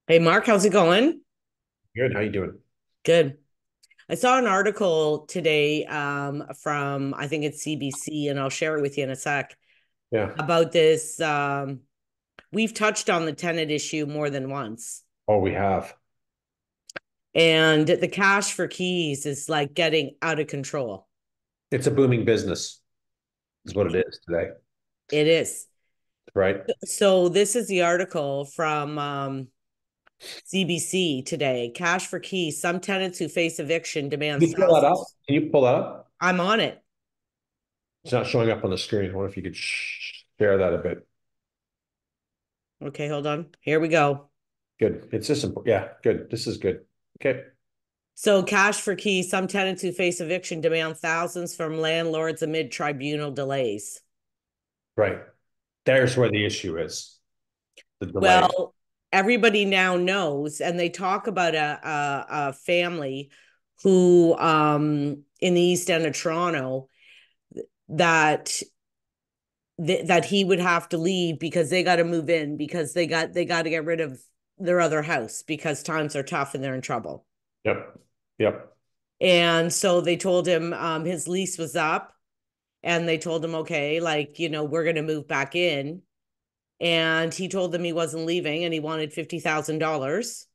Hey Mark, how's it going? Good. How you doing? Good. I saw an article today from I think it's CBC, and I'll share it with you in a sec Yeah. about this. We've touched on the tenant issue more than once, Oh, we have. and the cash for keys is like getting out of control. It's a booming business, is what it is today, It is. right? So this is the article from CBC today. Cash for keys. Some tenants who face eviction demand Can you pull that up? thousands. Can you pull that up? I'm on it. It's not showing up on the screen. I wonder if you could share that a bit. Okay, hold on. Here we go. Good. It's just important. Yeah, good. This is good. Okay. So, cash for keys. Some tenants who face eviction demand thousands from landlords amid tribunal delays. Right. There's where the issue is, the delays. Well, everybody now knows, and they talk about a family who, in the East End of Toronto, that that he would have to leave because they got to move in because they got to get rid of their other house because times are tough and they're in trouble. Yep. Yep. And so they told him his lease was up, and they told him, okay, like, we're going to move back in. And he told them he wasn't leaving and he wanted $50,000.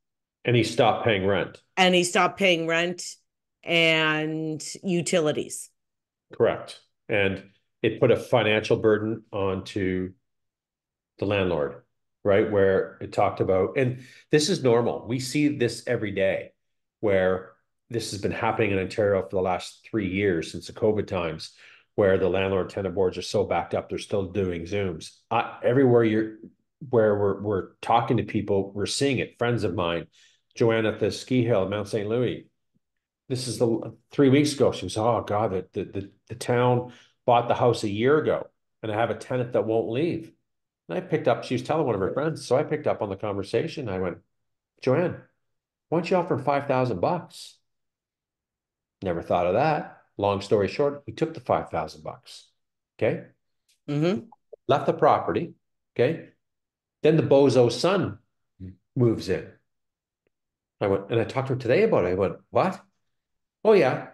And he stopped paying rent. And he stopped paying rent and utilities. Correct. And it put a financial burden onto the landlord, right? Where it talked about, and this is normal. We see this every day where this has been happening in Ontario for the last 3 years since the COVID times, where the landlord tenant boards are so backed up, they're still doing Zooms. Everywhere where we're talking to people, we're seeing it. Friends of mine, Joanne at the ski hill, Mount St. Louis. This is the 3 weeks ago. She was, oh God, the town bought the house a year ago, and I have a tenant that won't leave. And I picked up, she was telling one of her friends. So I picked up on the conversation. I went, Joanne, why don't you offer him 5,000 bucks? Never thought of that. Long story short, we took the 5,000 bucks. Okay. Mm-hmm. Left the property. Okay. Then the bozo's son moves in. I went, and I talked to her today about it. I went, what? Oh, yeah.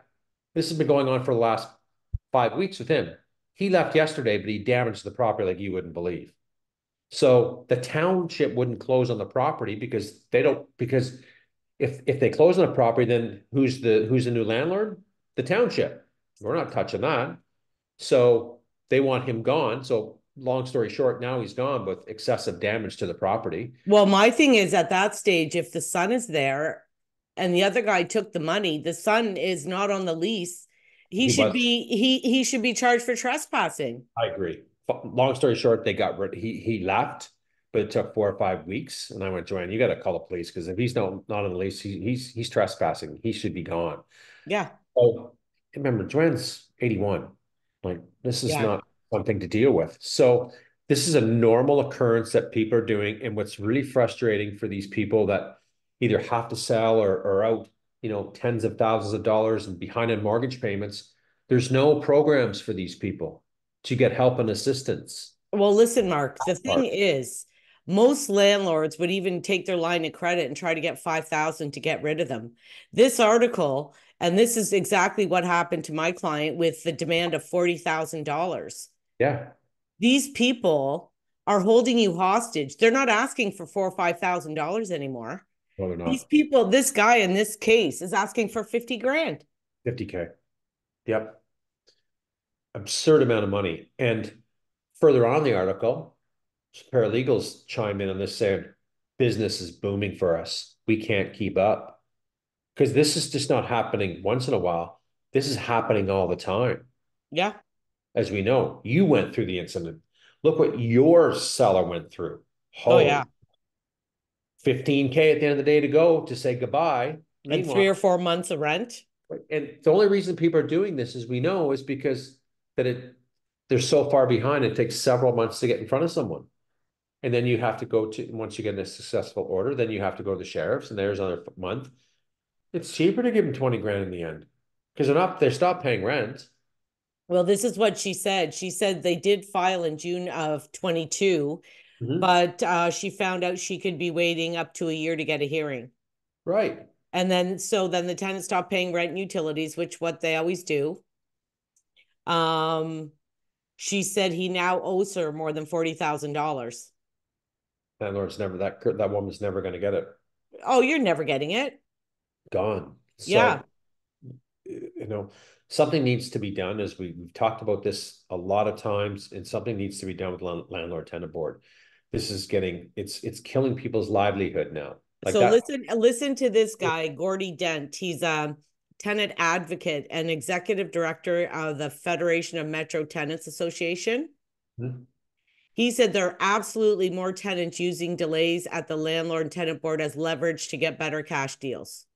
This has been going on for the last 5 weeks with him. He left yesterday, but he damaged the property like you wouldn't believe. So the township wouldn't close on the property because they don't because if they close on a property, then who's the new landlord? The township. We're not touching that. So they want him gone. So long story short, now he's gone with excessive damage to the property. Well, my thing is at that stage, if the son is there and the other guy took the money, the son is not on the lease. He He should was, be he should be charged for trespassing. I agree. Long story short, they got rid. He left, but it took 4 or 5 weeks. And I went, Joanne, you got to call the police because if he's not on the lease, he's trespassing. He should be gone. Yeah. Oh, remember, Joanne's 81. Like, this is Yeah. not something to deal with. So, this is a normal occurrence that people are doing. And what's really frustrating for these people that either have to sell or out, tens of thousands of dollars and behind in mortgage payments, there's no programs for these people to get help and assistance. Well, listen, Mark, the thing is, most landlords would even take their line of credit and try to get 5,000 to get rid of them. This article, and this is exactly what happened to my client with the demand of $40,000. Yeah, These people are holding you hostage. They're not asking for 4 or $5,000 anymore. no, they're These not. people, this guy in this case is asking for 50 grand. 50K. Yep. Absurd amount of money. And further on in the article, paralegals chime in on this saying business is booming for us. We can't keep up because this is just not happening once in a while. This is happening all the time. Yeah. As we know, you went through the incident. Look what your seller went through. Oh, yeah. Holy 15K at the end of the day to go to say goodbye. And 3 or 4 months Meanwhile, of rent. and the only reason people are doing this, as we know, is because that they're so far behind. It takes several months to get in front of someone. And then you have to go to, once you get a successful order, then you have to go to the sheriff's, and there's another month. It's cheaper to give them 20 grand in the end because they stopped paying rent. Well, this is what she said. She said they did file in June of 22. Mhm. but she found out she could be waiting up to a year to get a hearing. Right. And then the tenant stopped paying rent and utilities, which what they always do. Um, she said he now owes her more than $40,000. Landlord's never that woman's never going to get it. Oh, you're never getting it. Gone. Yeah. So, you know, something needs to be done, as we've talked about this a lot of times, and something needs to be done with landlord tenant board. This is getting it's killing people's livelihood now. Like So that. listen to this guy, Gordy Dent. He's a tenant advocate and executive director of the Federation of Metro Tenants Association. Mhm. He said there are absolutely more tenants using delays at the landlord and tenant board as leverage to get better cash deals.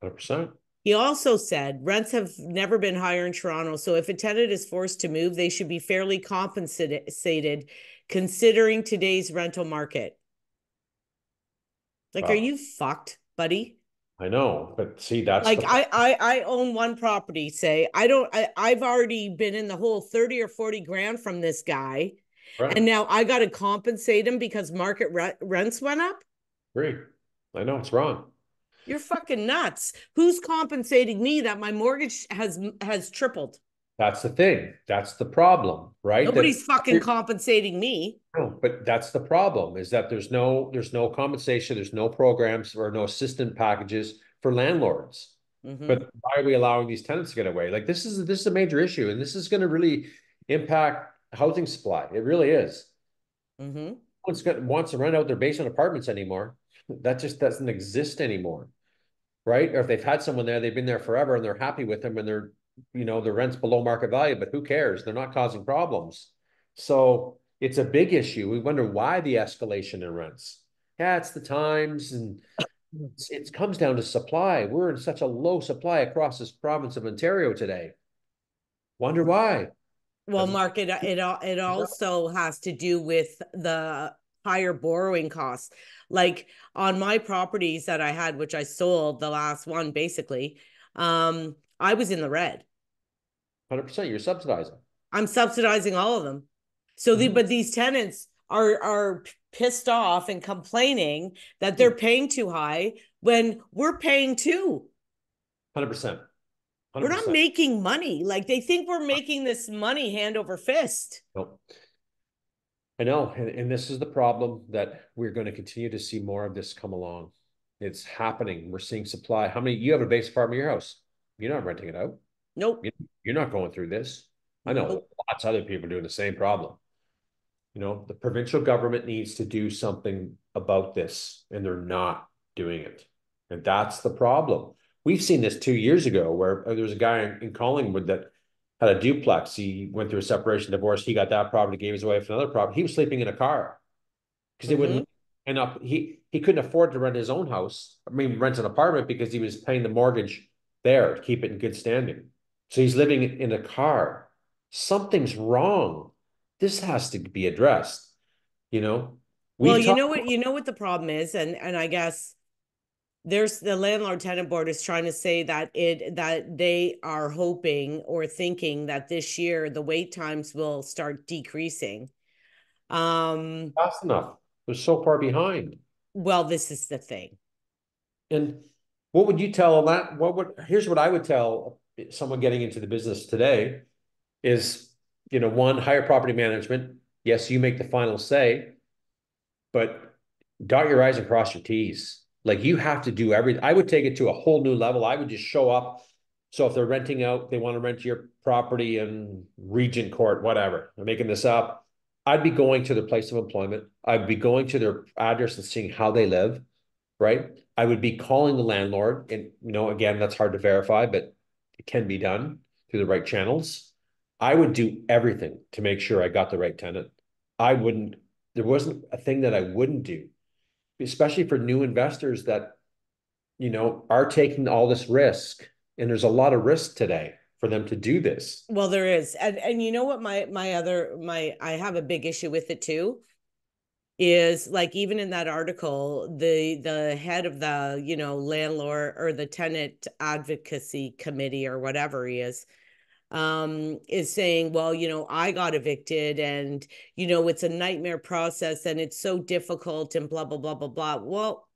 100%. He also said rents have never been higher in Toronto, so if a tenant is forced to move, they should be fairly compensated considering today's rental market. Like, are Wow. you fucked, buddy? I know, but see, that's Like the problem. I own one property, say. I've already been in the whole 30 or 40 grand from this guy. Right. And now I got to compensate him because market rents went up. Agree. I know it's wrong. You're fucking nuts. Who's compensating me that my mortgage has tripled? That's the thing. That's the problem, right? That Nobody's fucking compensating me. no, but that's the problem, is that there's no compensation, there's no programs or no assistant packages for landlords. Mm-hmm. But why are we allowing these tenants to get away? Like this is a major issue, and this is going to really impact housing supply. It really is. Mm-hmm. No one's wants to rent out their basement apartments anymore. That just doesn't exist anymore, right? Or if they've had someone there, they've been there forever and they're happy with them and the rent's below market value, but who cares? They're not causing problems. So it's a big issue. We wonder why the escalation in rents. Yeah, it's the times, and it comes down to supply. We're in such a low supply across this province of Ontario today. Wonder why? Well, Because Mark, it also has to do with the higher borrowing costs. Like on my properties that I had, which I sold the last one, basically, I was in the red. 100% you're subsidizing. I'm subsidizing all of them. So Mhm. but these tenants are pissed off and complaining that they're paying too high when we're paying too. 100%. We're not 100%. making money. Like they think we're making this money hand over fist. Nope. I know, and this is the problem, that we're going to continue to see more of this come along. It's happening. We're seeing supply. How many, you have a base apartment in your house? You're not renting it out. Nope. You- You're not going through this. I know Nope. lots of other people doing the same problem. The provincial government needs to do something about this, and they're not doing it. And that's the problem. We've seen this 2 years ago, where there was a guy in Collingwood that had a duplex. He went through a separation divorce. He got that property, gave his wife another property. He was sleeping in a car because they Mm-hmm. wouldn't end up. He couldn't afford to rent his own house. I mean, rent an apartment, because he was paying the mortgage there to keep it in good standing. So he's living in a car. Something's wrong. This has to be addressed. You know, Well, we've talked. you know what the problem is, and I guess there's the landlord tenant board is trying to say that they are hoping or thinking that this year the wait times will start decreasing. Um, Fast enough. They're so far behind. well, this is the thing. And what would you tell a lot? Here's what I would tell someone getting into the business today is, one, hire property management. Yes, you make the final say, but dot your I's and cross your T's. Like, you have to do everything. I would take it to a whole new level. I would just show up. So if they're renting out, they want to rent your property in Regent Court, whatever. I'm making this up. I'd be going to their place of employment. I'd be going to their address and seeing how they live, right? I would be calling the landlord. And, again, that's hard to verify, but it can be done through the right channels. I would do everything to make sure I got the right tenant. I wouldn't, there wasn't a thing that I wouldn't do, especially for new investors that, are taking all this risk. And there's a lot of risk today for them to do this. Well, there is, and you know what my I have a big issue with it too. Is like even in that article, the head of the landlord or the tenant advocacy committee or whatever he is, is saying, well, I got evicted and, it's a nightmare process and it's so difficult and blah, blah, blah, blah, blah. Well,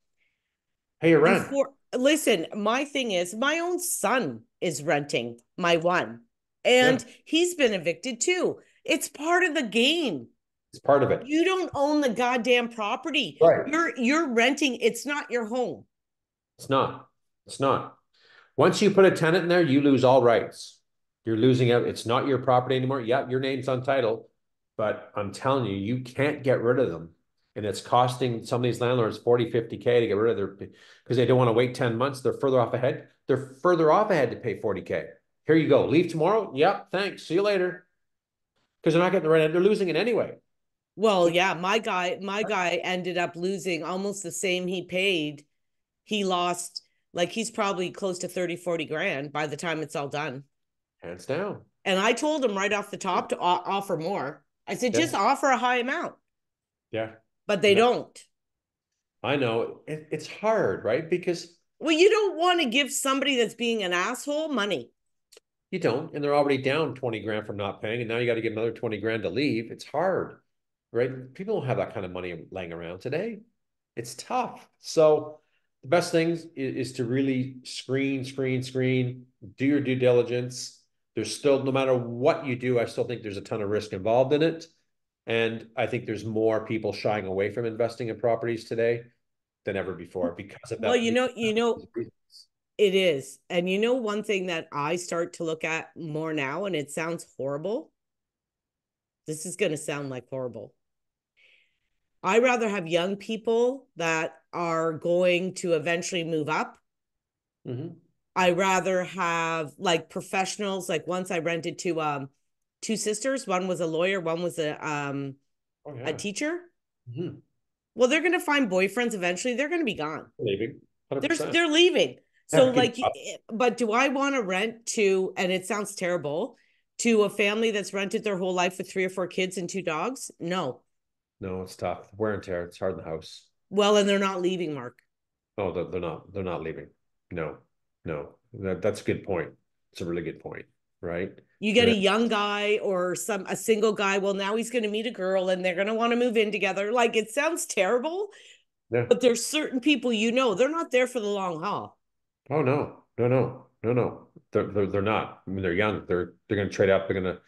Pay your rent. listen, my thing is my own son is renting my one Yeah, and he's been evicted too. It's part of the game. it's part of it. You don't own the goddamn property. Right. You're renting. It's not your home. It's not. It's not. Once you put a tenant in there, you lose all rights. You're losing out. It's not your property anymore. Yeah, your name's on title, but I'm telling you, you can't get rid of them. And it's costing some of these landlords 40, 50K to get rid of their, because they don't want to wait 10 months. They're further off ahead. They're further off ahead to pay 40K. Here you go. Leave tomorrow. Yep. Thanks. See you later. Because they're not getting the rent. They're losing it anyway. Well, So yeah, my guy ended up losing almost the same he paid. He lost, like, he's probably close to 30, 40 grand by the time it's all done. hands down. And I told him right off the top to offer more. I said, Yeah. just offer a high amount, Yeah. but they No, don't. I know it's hard, right? Because Well, you don't want to give somebody that's being an asshole money. you don't, and they're already down 20 grand from not paying, and now you got to get another 20 grand to leave. It's hard, right? People don't have that kind of money laying around today. It's tough. So the best thing is to really screen, do your due diligence. There's still, no matter what you do, I still think there's a ton of risk involved in it. And I think there's more people shying away from investing in properties today than ever before because of Well, that. it is. And one thing that I start to look at more now, and it sounds horrible. This is going to sound like horrible. I rather have young people that are going to eventually move up. Mm-hmm. I rather have like professionals. Like once I rented to two sisters. One was a lawyer, one was Oh a yeah. teacher. Mm-hmm. Well, they're gonna find boyfriends eventually. They're gonna be gone. Leaving. They're 100%. they're leaving. So Yeah, good like, job. but do I want to rent to? And it sounds terrible, to a family that's rented their whole life with 3 or 4 kids and 2 dogs? No. No, it's tough. Wear and tear. It's hard in the house. Well, and they're not leaving, Mark. Oh, they're not. They're not leaving. No, no. That's a good point. It's a really good point, right? You get And a young guy or a single guy. Well, now he's going to meet a girl and they're going to want to move in together. Like, it sounds terrible, yeah. but there's certain people, they're not there for the long haul. Oh no, no, no, no, no. They're not. I mean, they're young. They're going to trade up. They're going to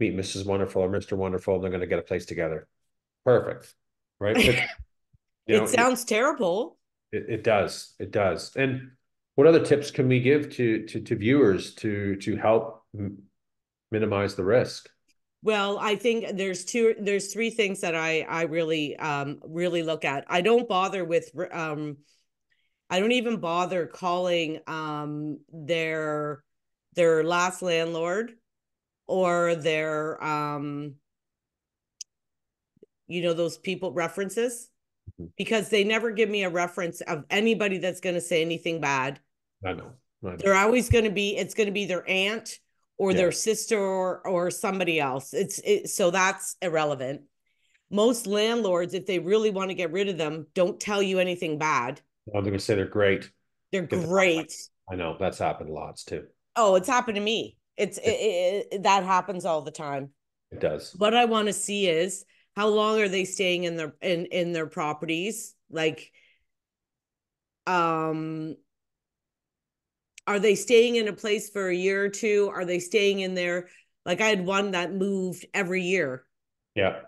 meet Mrs. Wonderful or Mr. Wonderful, and they're going to get a place together. Perfect, right? But you know, It sounds terrible. it does. It does. And what other tips can we give to viewers to help minimize the risk? Well, I think there's three things that I really look at. I don't even bother calling their last landlord or their those people references, because they never give me a reference of anybody that's going to say anything bad. I know. I They're know. always going to be, it's going to be their aunt or Yeah. their sister or somebody else. So that's irrelevant. Most landlords, if they really want to get rid of them, don't tell you anything bad. I'm going to say they're great. They're Get the great. I know that's happened lots too. Oh, it's happened to me. It, That happens all the time. it does. What I want to see is, how long are they staying in their properties? Like, um, are they staying in a place for a year or two? Are they staying in there? Like, I had one that moved every year. Yeah.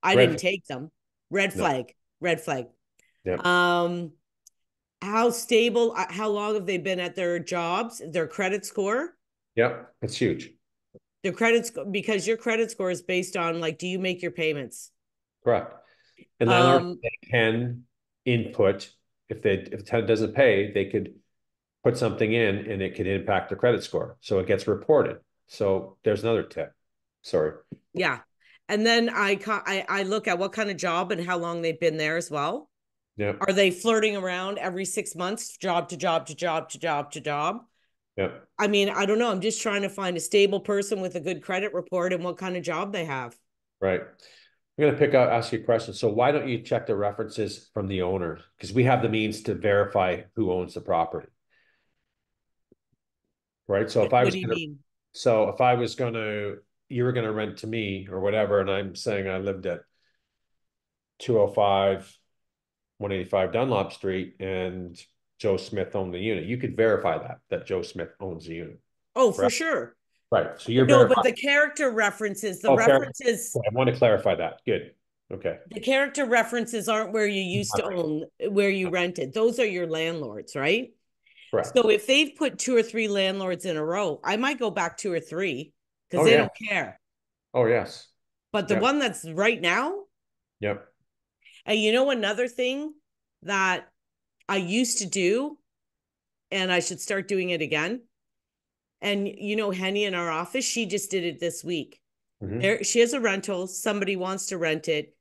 I Red didn't flag. take them. Red No. flag. Red flag. Yeah. How stable, how long have they been at their jobs, their credit score? Yeah. It's huge. Their credit score, because your credit score is based on, like, do you make your payments? Correct. And landlords, Um, they can input, if the tenant doesn't pay, they could put something in and it could impact the credit score. So it gets reported. So there's another tip. Sorry. yeah. And then I look at what kind of job and how long they've been there as well. Yeah. Are they flirting around every 6 months, job to job to job to job to job? Yeah. I mean, I don't know. I'm just trying to find a stable person with a good credit report and what kind of job they have. Right. I'm going to ask you a question. So why don't you check the references from the owner? Because we have the means to verify who owns the property. right? So if I What was do you gonna, mean? so if I was gonna, you were gonna rent to me or whatever, and I'm saying I lived at 205, 185 Dunlop Street, and Joe Smith owned the unit. You could verify that Joe Smith owns the unit, Oh, for right? sure. Right. So you're No, but verifying. the character references, Oh, I want to clarify that. Good. Okay. the character references aren't where you used to Right. own, where you rented. Those are your landlords, right? Correct. So if they've put two or three landlords in a row, I might go back two or three because Oh they yeah. don't care. Oh yes. But the Yep. one that's right now, Yep. and you know, another thing that I used to do, and I should start doing it again. And you know, Henny in our office, she just did it this week. Mm-hmm. There, she has a rental. Somebody wants to rent it.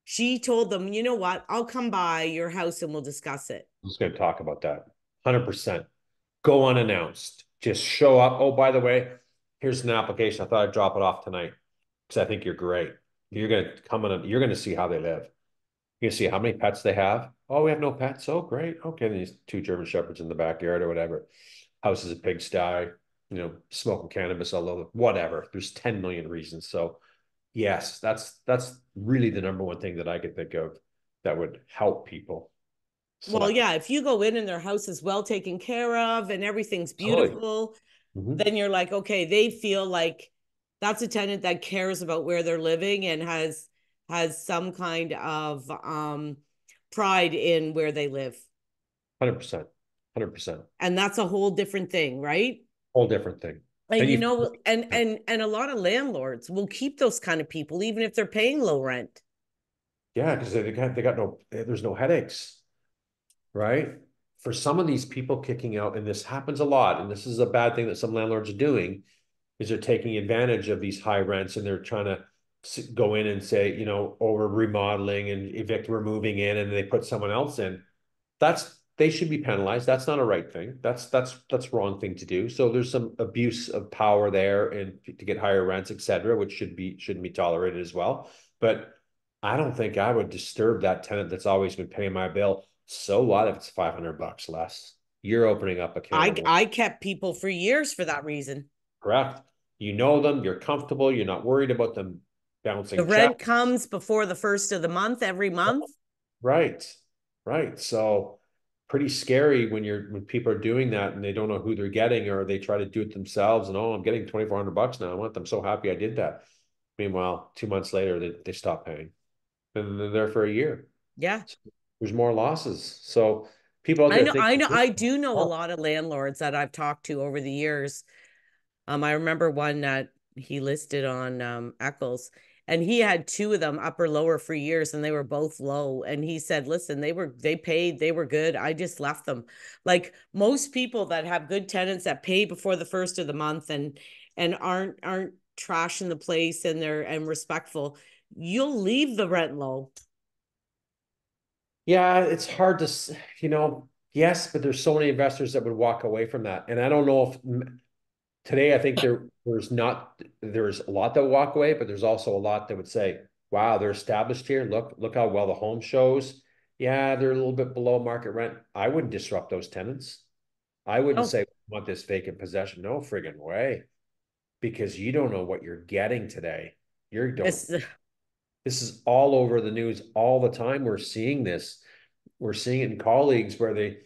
She told them, you know what? I'll come by your house and we'll discuss it. I'm just going to talk about that. 100%. Go unannounced. Just show up. Oh, by the way, here's an application. I thought I'd drop it off tonight because I think you're great. You're going to come in. You're going to see how they live. You're going to see how many pets they have. Oh, we have no pets. Oh, great. Okay, then these two German shepherds in the backyard or whatever. House is a pigsty. Smoking cannabis all over. Whatever. There's 10 million reasons. So yes, that's really the number one thing that I could think of that would help people Well, select. yeah, if you go in and their house is well taken care of and everything's Absolutely. beautiful, Mm-hmm. then you're like, okay, they feel like that's a tenant that cares about where they're living and has some kind of pride in where they live. 100%. 100%. And that's a whole different thing, right? Whole different thing. And And you you, know, and a lot of landlords will keep those kind of people even if they're paying low rent. yeah, because they got no, there's no headaches, right? For some of these people kicking out, and this happens a lot, and this is a bad thing that some landlords are doing, is they're taking advantage of these high rents and they're trying to go in and say, oh, we're remodeling and evict, we're moving in, and they put someone else in. They should be penalized. That's not a right thing. That's wrong thing to do. So there's some abuse of power there and to get higher rents, et cetera, which shouldn't be tolerated as well. But I don't think I would disturb that tenant that's always been paying my bill. So what if it's $500 less? You're opening up a can I of worms. I kept people for years for that reason. Correct. You know them, you're comfortable, you're not worried about them The bouncing rent checks. comes before the first of the month every month. Right. Right. So pretty scary when people are doing that and they don't know who they're getting or they try to do it themselves and I'm getting $2,400 now. I want them so happy I did that. Meanwhile, 2 months later they stop paying. And they're there for a year. Yeah. So there's more losses. So people out I there know, think, I do know a oh, lot of landlords that I've talked to over the years. I remember one that he listed on Eccles, and he had two of them upper lower for years, and they were both low. And he said, "Listen, they paid, they were good. I just left them." Like most people that have good tenants that pay before the first of the month and aren't trashing the place and they're and respectful, you'll leave the rent low. yeah, it's hard to, yes, but there's so many investors that would walk away from that. And I don't know if today I think there's a lot that walk away, but there's also a lot that would say, wow, they're established here. Look how well the home shows. Yeah, they're a little bit below market rent. I wouldn't disrupt those tenants. I wouldn't Oh, say want this vacant possession. No friggin' way. Because you don't know what you're getting today. You don't. it's This is all over the news all the time. We're seeing this. We're seeing it in colleagues where they,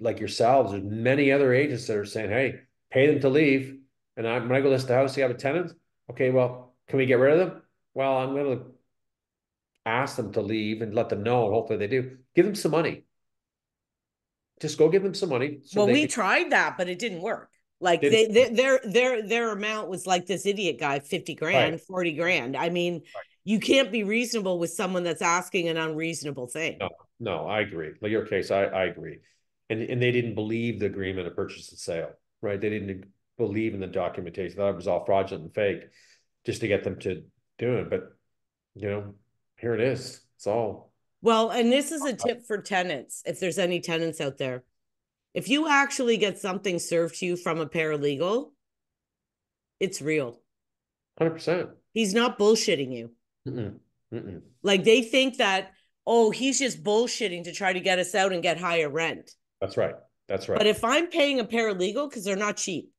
like yourselves, there's many other agents that are saying, hey, pay them to leave. And when I go list the house, you have a tenant. Okay, well, can we get rid of them? Well, I'm going to ask them to leave and let them know, and hopefully they do. Give them some money. Just go give them some money so well, they we can. tried that, but it didn't work. Like Didn't their amount was like this idiot guy, 50 right, grand, 40 grand. I mean, right. you can't be reasonable with someone that's asking an unreasonable thing. No, no, I agree. Like your case, I agree. And they didn't believe the agreement of purchase and sale, right? They didn't believe in the documentation. That was all fraudulent and fake just to get them to do it. But here it is. It's all Well, and this is a tip for tenants, if there's any tenants out there. If you actually get something served to you from a paralegal, it's real. 100%. He's not bullshitting you. Mm-mm. Mm-mm. Like they think that, oh, he's just bullshitting to try to get us out and get higher rent. That's right. That's But right. if I'm paying a paralegal, because they're not cheap,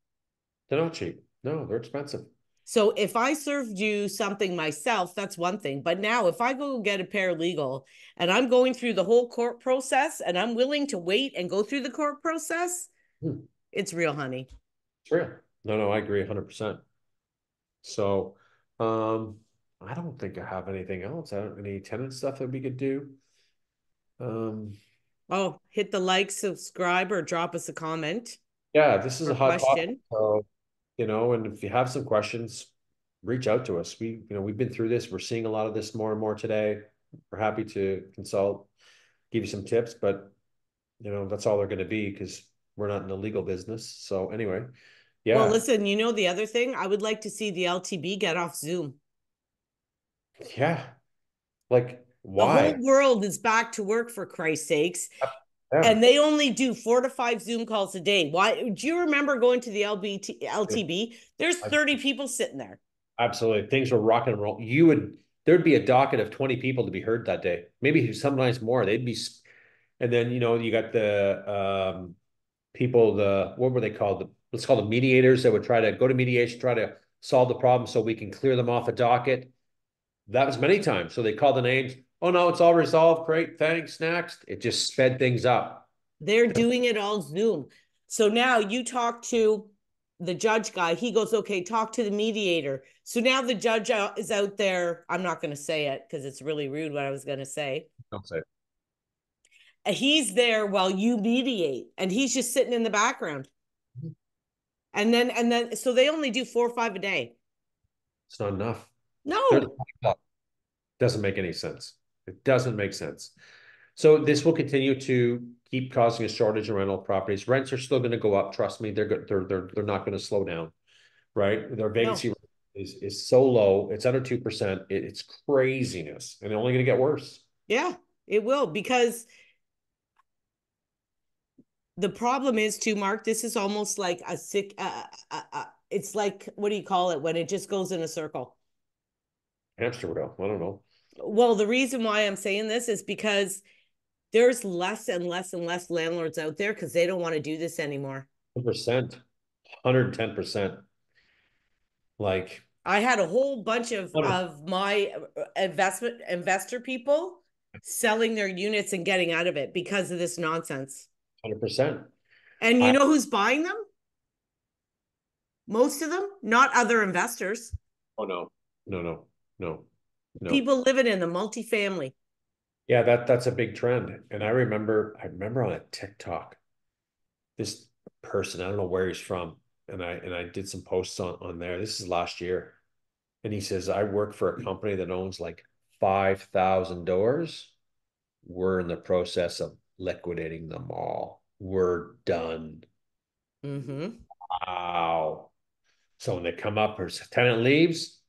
They're not cheap. No, they're expensive. So if I served you something myself, that's one thing. But now if I go get a paralegal and I'm going through the whole court process and I'm willing to wait and go through the court process, Hmm. it's real, honey. It's real. No, no, I agree 100%. So, I don't think I have anything else. I don't any tenant stuff that we could do. Um, Oh, hit the like, subscribe, or drop us a comment yeah, this is or a hot topic. question. So, and if you have some questions, reach out to us. We've been through this. We're seeing a lot of this more and more today. We're happy to consult, give you some tips, but that's all they're going to be because we're not in the legal business. So anyway, Well, yeah, listen, the other thing, I would like to see the LTB get off Zoom. yeah. Like, The whole why? world is back to work, for Christ's sakes. Yeah, And they only do 4 to 5 Zoom calls a day. Why? Do you remember going to the LTB? There's I, 30 people sitting there. absolutely. Things were rock and roll. There'd be a docket of 20 people to be heard that day. Maybe sometimes more. And then, you got the people, what were they called? Let's call them mediators that would try to go to mediation, try to solve the problem so we can clear them off a docket. That was many times. So they called the names. Oh no, it's all resolved. Great, thanks. Next. It just sped things up. They're doing it all Zoom. So now you talk to the judge guy. He goes, okay, talk to the mediator. So now the judge is out there. I'm not going to say it because it's really rude what I was going to say. Don't say it. He's there while you mediate, and he's just sitting in the background. And then, so they only do 4 or 5 a day. It's not enough. There's No, doesn't make any sense. It doesn't make sense. So this will continue to keep causing a shortage of rental properties. Rents are still going to go up. Trust me, they're good. They're not going to slow down, right? Their no. vacancy rate is so low. It's under 2%. It's craziness, and they're only going to get worse. Yeah, it will, because the problem is too, Mark, this is almost like a sick, it's like, what do you call it when it just goes in a circle? Hamster wheel. I don't know. Well, the reason why I'm saying this is because there's less and less and less landlords out there because they don't want to do this anymore. 100%, 110%. Like I had a whole bunch of 100, my investor people selling their units and getting out of it because of this nonsense. 100%. And you I know who's buying them? Most of them, not other investors. oh no, no, no, no, no. People living in the multifamily. Yeah, that's a big trend. And I remember on a TikTok, this person, I don't know where he's from, and I did some posts on there. This is last year. And he says, I work for a company that owns like 5,000 doors. We're in the process of liquidating them all. We're done. Mm-hmm. Wow. So when they come up, or tenant leaves,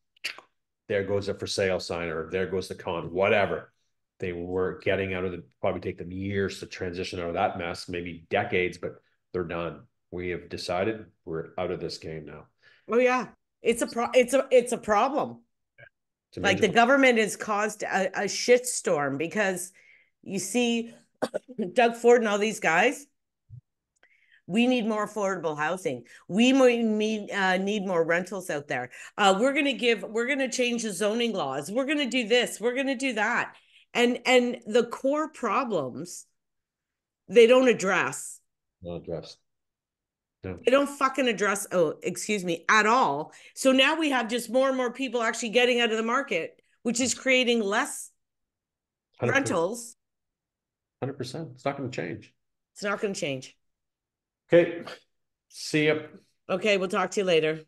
there goes a for sale sign, or there goes the con, whatever. They were getting out of the, probably take them years to transition out of that mess, maybe decades, but they're done. We have decided we're out of this game now. Oh yeah, it's a problem. It's a Like major the government has caused a shit storm because you see Doug Ford and all these guys. We need more affordable housing. We need more rentals out there. We're going to change the zoning laws. We're going to do this. We're going to do that. And the core problems they don't address. no address. No, They don't fucking address, oh, excuse me, at all. So now we have just more and more people actually getting out of the market, which is creating less 100%. rentals. 100%. It's not going to change. It's not going to change. Okay. See you. Okay, we'll talk to you later.